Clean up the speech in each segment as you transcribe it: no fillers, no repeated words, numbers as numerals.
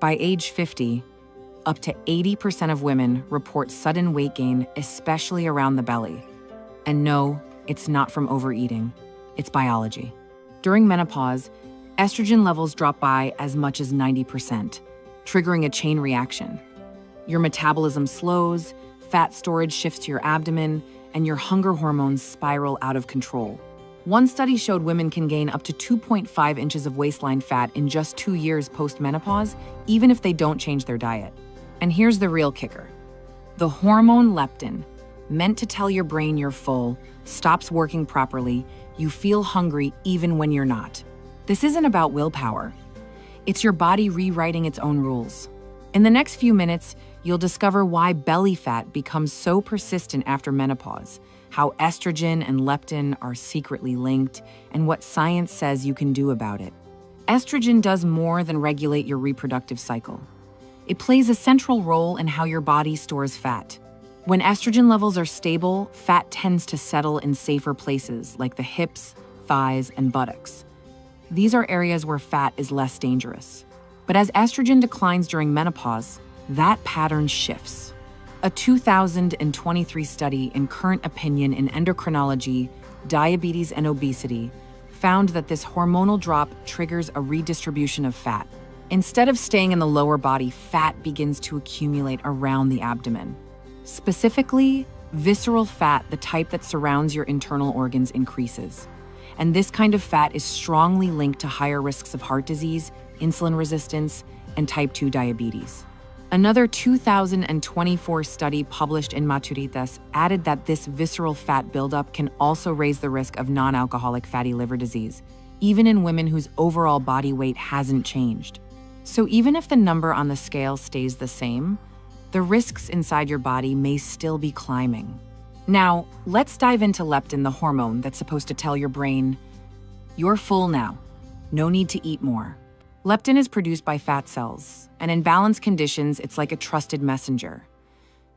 By age 50, up to 80% of women report sudden weight gain, especially around the belly. And no, it's not from overeating, it's biology. During menopause, estrogen levels drop by as much as 90%, triggering a chain reaction. Your metabolism slows, fat storage shifts to your abdomen, and your hunger hormones spiral out of control. One study showed women can gain up to 2.5 inches of waistline fat in just 2 years post-menopause, even if they don't change their diet. And here's the real kicker. The hormone leptin, meant to tell your brain you're full, stops working properly. You feel hungry even when you're not. This isn't about willpower. It's your body rewriting its own rules. In the next few minutes, you'll discover why belly fat becomes so persistent after menopause, how estrogen and leptin are secretly linked, and what science says you can do about it. Estrogen does more than regulate your reproductive cycle. It plays a central role in how your body stores fat. When estrogen levels are stable, fat tends to settle in safer places like the hips, thighs, and buttocks. These are areas where fat is less dangerous. But as estrogen declines during menopause, that pattern shifts. A 2023 study in Current Opinion in Endocrinology, Diabetes and Obesity found that this hormonal drop triggers a redistribution of fat. Instead of staying in the lower body, fat begins to accumulate around the abdomen. Specifically, visceral fat, the type that surrounds your internal organs, increases. And this kind of fat is strongly linked to higher risks of heart disease, insulin resistance, and type 2 diabetes. Another 2024 study published in Maturitas added that this visceral fat buildup can also raise the risk of non-alcoholic fatty liver disease, even in women whose overall body weight hasn't changed. So even if the number on the scale stays the same, the risks inside your body may still be climbing. Now, let's dive into leptin, the hormone that's supposed to tell your brain, you're full now, no need to eat more. Leptin is produced by fat cells, and in balanced conditions, it's like a trusted messenger.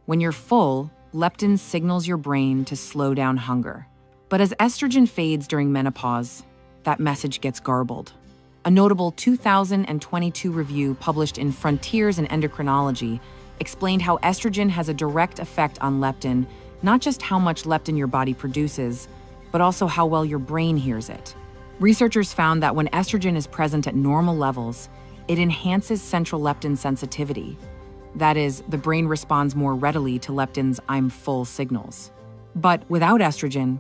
When you're full, leptin signals your brain to slow down hunger. But as estrogen fades during menopause, that message gets garbled. A notable 2022 review published in Frontiers in Endocrinology explained how estrogen has a direct effect on leptin, not just how much leptin your body produces, but also how well your brain hears it. Researchers found that when estrogen is present at normal levels, it enhances central leptin sensitivity. That is, the brain responds more readily to leptin's "I'm full" signals. But without estrogen,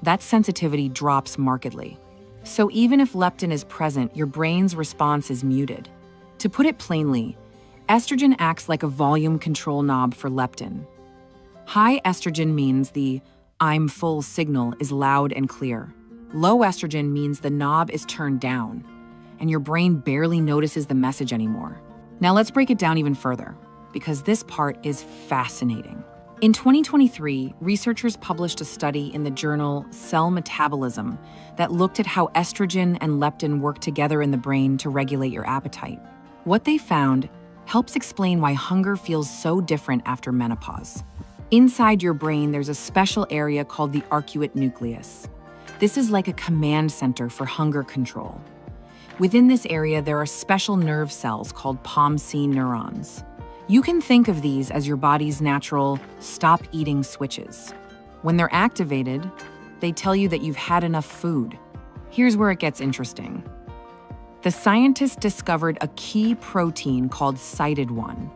that sensitivity drops markedly. So even if leptin is present, your brain's response is muted. To put it plainly, estrogen acts like a volume control knob for leptin. High estrogen means the "I'm full" signal is loud and clear. Low estrogen means the knob is turned down, and your brain barely notices the message anymore. Now let's break it down even further, because this part is fascinating. In 2023, researchers published a study in the journal Cell Metabolism that looked at how estrogen and leptin work together in the brain to regulate your appetite. What they found helps explain why hunger feels so different after menopause. Inside your brain, there's a special area called the arcuate nucleus. This is like a command center for hunger control. Within this area, there are special nerve cells called POMC neurons. You can think of these as your body's natural stop eating switches. When they're activated, they tell you that you've had enough food. Here's where it gets interesting. The scientists discovered a key protein called SITD1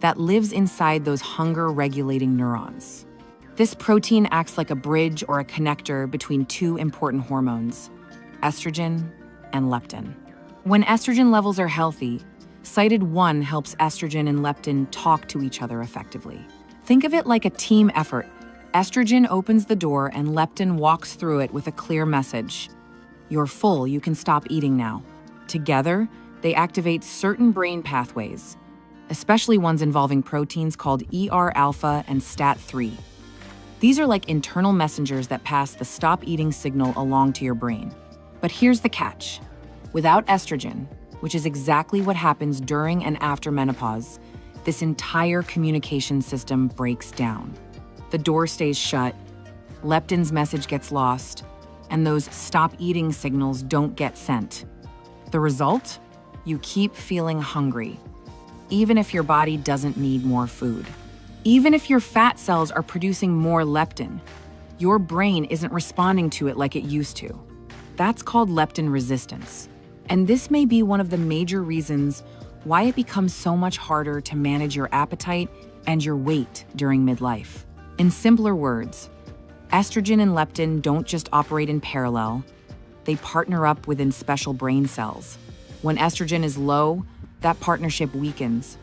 that lives inside those hunger-regulating neurons. This protein acts like a bridge or a connector between two important hormones, estrogen and leptin. When estrogen levels are healthy, SITD1 helps estrogen and leptin talk to each other effectively. Think of it like a team effort. Estrogen opens the door and leptin walks through it with a clear message. You're full, you can stop eating now. Together, they activate certain brain pathways, especially ones involving proteins called ER-alpha and STAT3. These are like internal messengers that pass the stop eating signal along to your brain. But here's the catch. Without estrogen, which is exactly what happens during and after menopause, this entire communication system breaks down. The door stays shut, leptin's message gets lost, and those stop eating signals don't get sent. The result? You keep feeling hungry, even if your body doesn't need more food. Even if your fat cells are producing more leptin, your brain isn't responding to it like it used to. That's called leptin resistance. And this may be one of the major reasons why it becomes so much harder to manage your appetite and your weight during midlife. In simpler words, estrogen and leptin don't just operate in parallel, they partner up within special brain cells. When estrogen is low, that partnership weakens,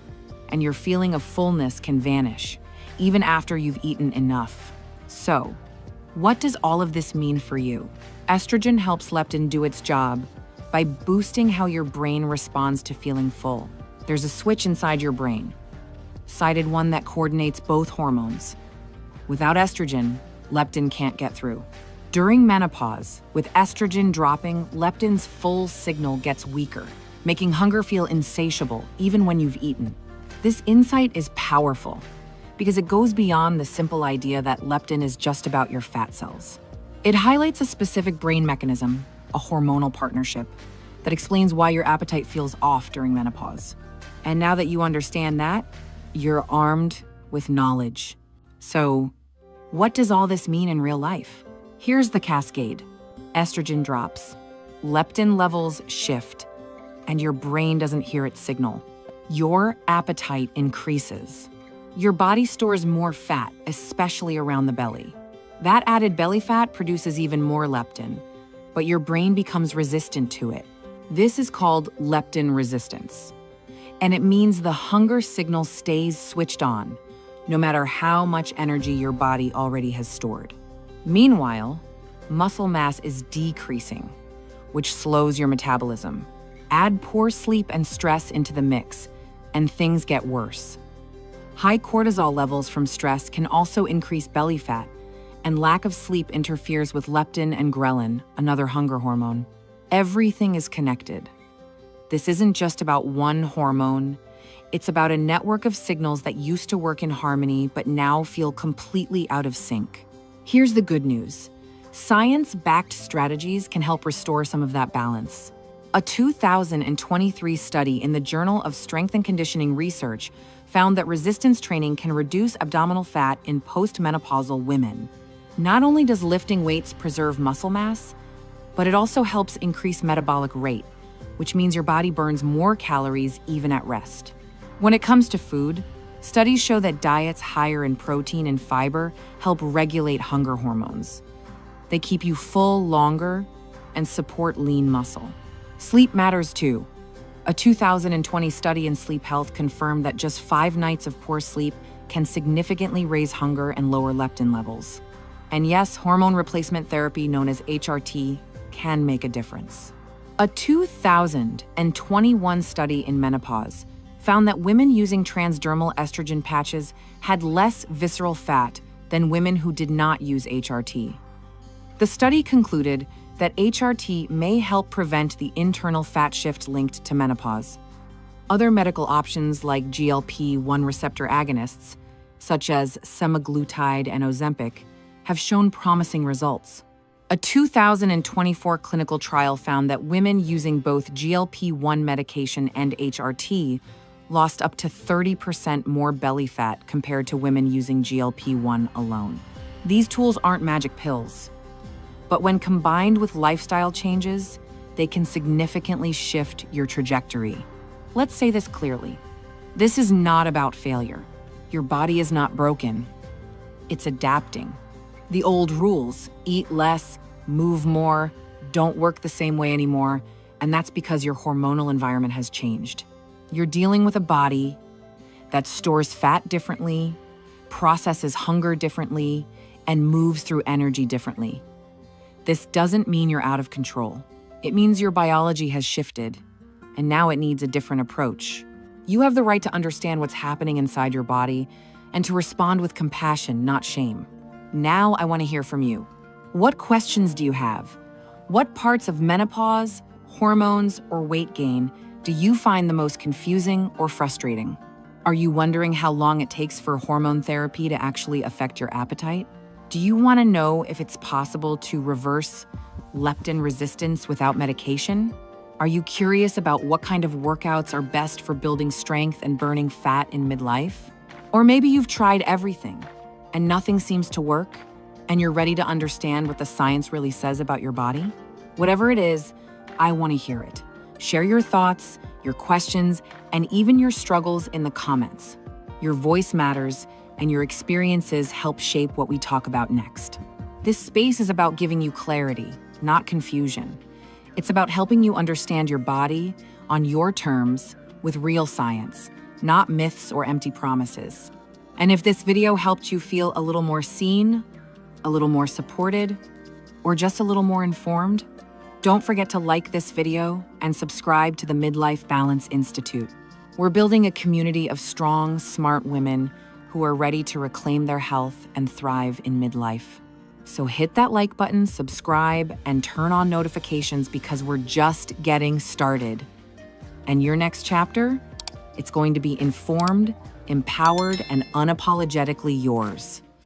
and your feeling of fullness can vanish, even after you've eaten enough. So, what does all of this mean for you? Estrogen helps leptin do its job by boosting how your brain responds to feeling full. There's a switch inside your brain, sided one that coordinates both hormones. Without estrogen, leptin can't get through. During menopause, with estrogen dropping, leptin's full signal gets weaker, making hunger feel insatiable even when you've eaten. This insight is powerful because it goes beyond the simple idea that leptin is just about your fat cells. It highlights a specific brain mechanism, a hormonal partnership, that explains why your appetite feels off during menopause. And now that you understand that, you're armed with knowledge. So, what does all this mean in real life? Here's the cascade. Estrogen drops, leptin levels shift, and your brain doesn't hear its signal. Your appetite increases. Your body stores more fat, especially around the belly. That added belly fat produces even more leptin, but your brain becomes resistant to it. This is called leptin resistance. And it means the hunger signal stays switched on, no matter how much energy your body already has stored. Meanwhile, muscle mass is decreasing, which slows your metabolism. Add poor sleep and stress into the mix, and things get worse. High cortisol levels from stress can also increase belly fat, and lack of sleep interferes with leptin and ghrelin, another hunger hormone. Everything is connected. This isn't just about one hormone. It's about a network of signals that used to work in harmony but now feel completely out of sync. Here's the good news. Science-backed strategies can help restore some of that balance. A 2023 study in the Journal of Strength and Conditioning Research found that resistance training can reduce abdominal fat in postmenopausal women. Not only does lifting weights preserve muscle mass, but it also helps increase metabolic rate, which means your body burns more calories even at rest. When it comes to food, studies show that diets higher in protein and fiber help regulate hunger hormones. They keep you full longer and support lean muscle. Sleep matters too. A 2020 study in sleep health confirmed that just 5 nights of poor sleep can significantly raise hunger and lower leptin levels. And yes, hormone replacement therapy known as HRT can make a difference. A 2021 study in Menopause found that women using transdermal estrogen patches had less visceral fat than women who did not use HRT. The study concluded that HRT may help prevent the internal fat shift linked to menopause. Other medical options like GLP-1 receptor agonists, such as semaglutide and Ozempic, have shown promising results. A 2024 clinical trial found that women using both GLP-1 medication and HRT lost up to 30% more belly fat compared to women using GLP-1 alone. These tools aren't magic pills, but when combined with lifestyle changes, they can significantly shift your trajectory. Let's say this clearly. This is not about failure. Your body is not broken. It's adapting. The old rules, eat less, move more, don't work the same way anymore, and that's because your hormonal environment has changed. You're dealing with a body that stores fat differently, processes hunger differently, and moves through energy differently. This doesn't mean you're out of control. It means your biology has shifted, and now it needs a different approach. You have the right to understand what's happening inside your body and to respond with compassion, not shame. Now I want to hear from you. What questions do you have? What parts of menopause, hormones, or weight gain do you find the most confusing or frustrating? Are you wondering how long it takes for hormone therapy to actually affect your appetite? Do you want to know if it's possible to reverse leptin resistance without medication? Are you curious about what kind of workouts are best for building strength and burning fat in midlife? Or maybe you've tried everything and nothing seems to work, and you're ready to understand what the science really says about your body? Whatever it is, I want to hear it. Share your thoughts, your questions, and even your struggles in the comments. Your voice matters, and your experiences help shape what we talk about next. This space is about giving you clarity, not confusion. It's about helping you understand your body on your terms with real science, not myths or empty promises. And if this video helped you feel a little more seen, a little more supported, or just a little more informed, don't forget to like this video and subscribe to the Midlife Balance Institute. We're building a community of strong, smart women who are ready to reclaim their health and thrive in midlife. So hit that like button, subscribe, and turn on notifications because we're just getting started. And your next chapter? It's going to be informed, empowered, and unapologetically yours.